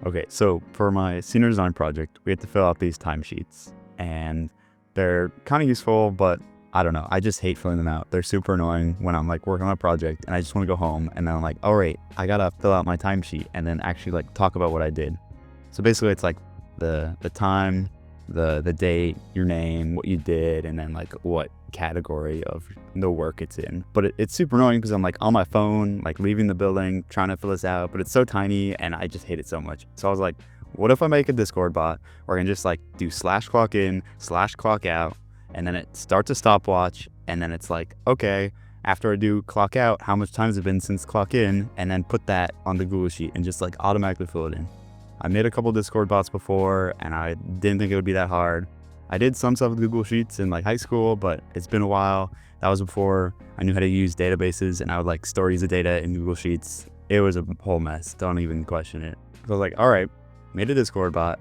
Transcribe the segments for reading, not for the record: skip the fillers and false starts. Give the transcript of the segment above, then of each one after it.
Okay, so for my senior design project, we had to fill out these timesheets, and they're kind of useful, but I don't know. I just hate filling them out. They're super annoying when I'm like working on a project and I just want to go home, and then I'm like, all right, I gotta fill out my timesheet and then actually like talk about what I did. So basically, it's like the time, the date, your name, what you did, and then like what category of the work it's in. But it's super annoying because I'm like on my phone, like leaving the building, trying to fill this out, but it's so tiny and I just hate it so much. So I was like, what if I make a Discord bot where I can just like do /clock in, /clock out, and then it starts a stopwatch, and then it's like, okay, after I do clock out, how much time has it been since clock in, and then put that on the Google Sheet and just like automatically fill it in. I made a couple Discord bots before and I didn't think it would be that hard. I did some stuff with Google Sheets in like high school, but it's been a while. That was before I knew how to use databases, and I would like store the data in Google Sheets. It was a whole mess. Don't even question it. So I was like, all right, made a Discord bot.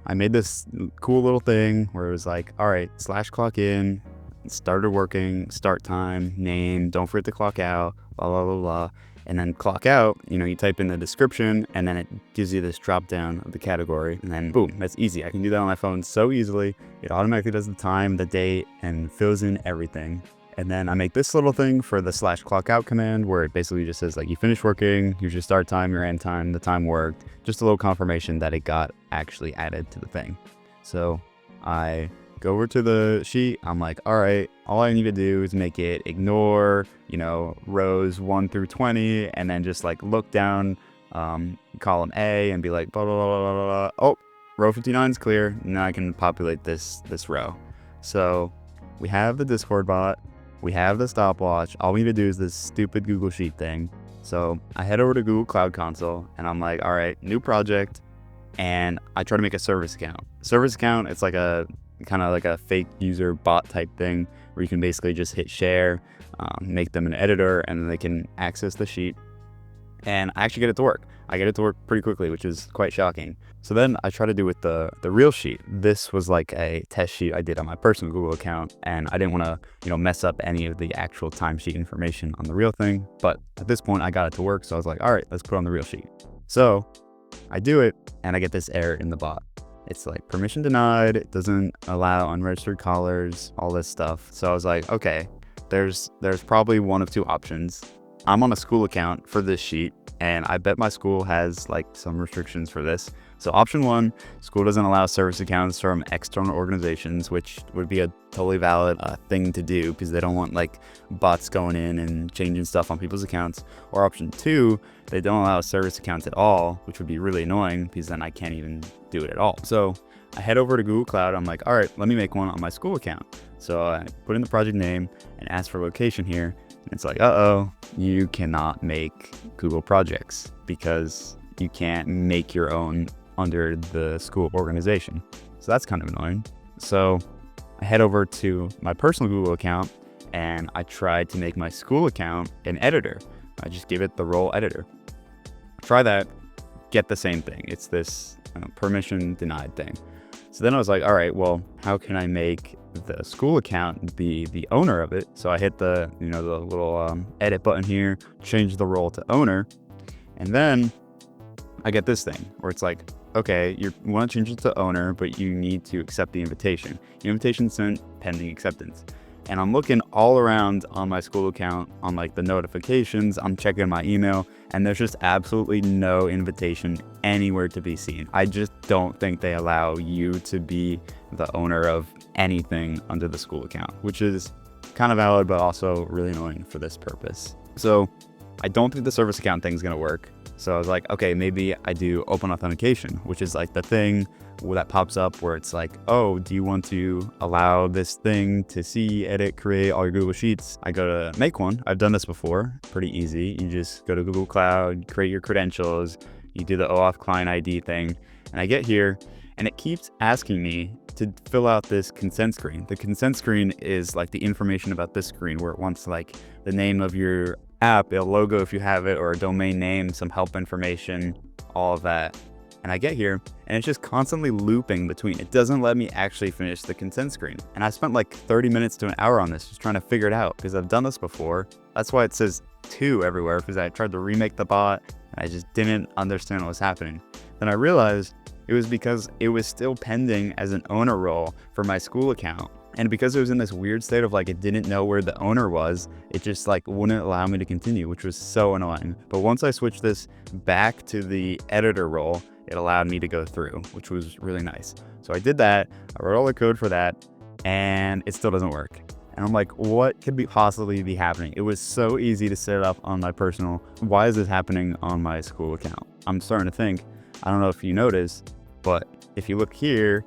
I made this cool little thing where it was like, all right, /clock in, started working, start time, name, don't forget to clock out, blah, blah, blah, blah. And then clock out, you type in the description, and then it gives you this drop down of the category, and then boom, that's easy. I can do that on my phone so easily. It automatically does the time, the date, and fills in everything. And then I make this little thing for the /clock out command where it basically just says like, you finished working, here's your start time, your end time, the time worked, just a little confirmation that it got actually added to the thing. So I go over to the sheet. I'm like, all right, all I need to do is make it ignore, rows 1 through 20, and then just like look down column A and be like, blah, blah, blah, blah, blah, blah. Oh, row 59 is clear. Now I can populate this row. So we have the Discord bot. We have the stopwatch. All we need to do is this stupid Google Sheet thing. So I head over to Google Cloud Console and I'm like, all right, new project. And I try to make a service account. Service account, it's like a kind of like a fake user bot type thing where you can basically just hit share, make them an editor, and then they can access the sheet. And I actually get it to work. I get it to work pretty quickly, which is quite shocking. So then I try to do with the real sheet. This was like a test sheet I did on my personal Google account, and I didn't want to, mess up any of the actual timesheet information on the real thing. But at this point, I got it to work, so I was like, all right, let's put it on the real sheet. So I do it, and I get this error in the bot. It's like permission denied, it doesn't allow unregistered callers, all this stuff. So I was like, okay, there's probably one of two options. I'm on a school account for this sheet, and I bet my school has like some restrictions for this. So option one, school doesn't allow service accounts from external organizations, which would be a totally valid thing to do because they don't want like bots going in and changing stuff on people's accounts. Or option two, they don't allow service accounts at all, which would be really annoying because then I can't even do it at all. So I head over to Google Cloud. I'm like, all right, let me make one on my school account. So I put in the project name and ask for location here. And it's like, uh-oh, you cannot make Google projects because you can't make your own under the school organization. So that's kind of annoying. So I head over to my personal Google account and I tried to make my school account an editor. I just give it the role editor. Try that, get the same thing. It's this permission denied thing. So then I was like, all right, well, how can I make the school account be the owner of it? So I hit the, the little edit button here, change the role to owner. And then I get this thing where it's like, okay, you want to change it to owner, but you need to accept the invitation. The invitation sent pending acceptance. And I'm looking all around on my school account on like the notifications, I'm checking my email, and there's just absolutely no invitation anywhere to be seen. I just don't think they allow you to be the owner of anything under the school account, which is kind of valid, but also really annoying for this purpose. So I don't think the service account thing is going to work. So I was like, okay, maybe I do open authentication, which is like the thing that pops up where it's like, oh, do you want to allow this thing to see, edit, create all your Google Sheets? I go to make one. I've done this before. Pretty easy. You just go to Google Cloud, create your credentials. You do the OAuth client ID thing. And I get here and it keeps asking me to fill out this consent screen. The consent screen is like the information about this screen where it wants like the name of your app, a logo if you have it, or a domain name, some help information, all of that. And I get here and it's just constantly looping between. It doesn't let me actually finish the consent screen. And I spent like 30 minutes to an hour on this just trying to figure it out because I've done this before. That's why it says 2 everywhere, because I tried to remake the bot and I just didn't understand what was happening. Then I realized it was because it was still pending as an owner role for my school account. And because it was in this weird state of like, it didn't know where the owner was, it just like wouldn't allow me to continue, which was so annoying. But once I switched this back to the editor role, it allowed me to go through, which was really nice. So I did that. I wrote all the code for that, and it still doesn't work. And I'm like, what could possibly be happening? It was so easy to set it up on my personal. Why is this happening on my school account? I'm starting to think, I don't know if you noticed, but if you look here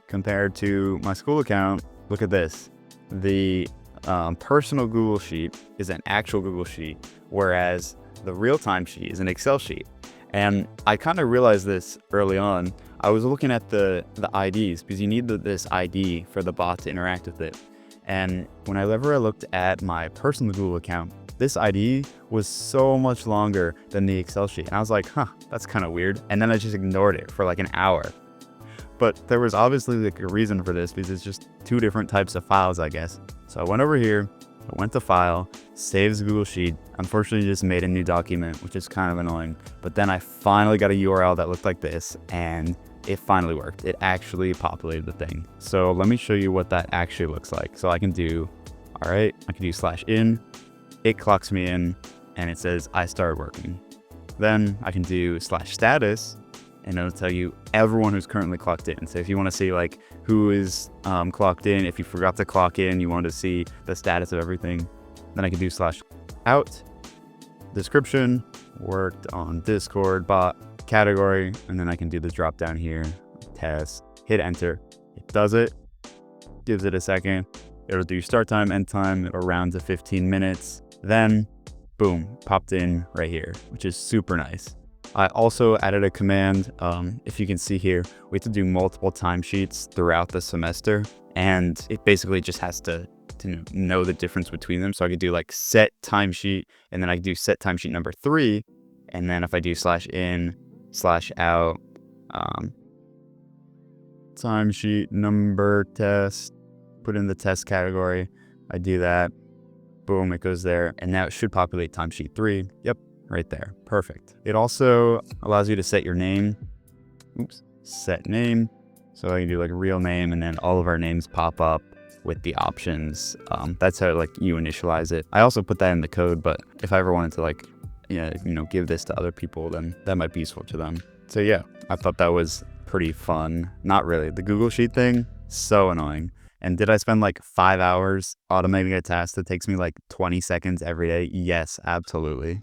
compared to my school account, look at this. The personal Google Sheet is an actual Google Sheet, whereas the real-time sheet is an Excel sheet. And I kind of realized this early on. I was looking at the IDs because you need this ID for the bot to interact with it. And whenever I looked at my personal Google account, this ID was so much longer than the Excel sheet. And I was like, that's kind of weird. And then I just ignored it for like an hour. But there was obviously like a reason for this because it's just two different types of files, I guess. So I went over here, I went to File, Saves Google Sheet. Unfortunately, just made a new document, which is kind of annoying. But then I finally got a URL that looked like this, and it finally worked. It actually populated the thing. So let me show you what that actually looks like. So I can do, all right, I can do /in, it clocks me in, and it says I started working. Then I can do /status, and it'll tell you everyone who's currently clocked in. So if you want to see like who is clocked in, if you forgot to clock in, you want to see the status of everything, then I can do /out, description, worked on Discord, bot, category, and then I can do the drop down here, test, hit enter. It does it, gives it a second. It'll do start time, end time, it'll round to 15 minutes. Then boom, popped in right here, which is super nice. I also added a command. If you can see here, we have to do multiple timesheets throughout the semester, and it basically just has to know the difference between them. So I could do like set timesheet, and then I could do set timesheet number 3, and then if I do /in, /out, timesheet number test, put in the test category, I do that, boom, it goes there, and now it should populate timesheet 3. Yep. Right there. Perfect. It also allows you to set your name. Set name. So I can do like real name, and then all of our names pop up with the options. That's how like you initialize it. I also put that in the code, but if I ever wanted to like, give this to other people, then that might be useful to them. So yeah, I thought that was pretty fun. Not really. The Google Sheet thing, so annoying. And did I spend like 5 hours automating a task that takes me like 20 seconds every day? Yes, absolutely.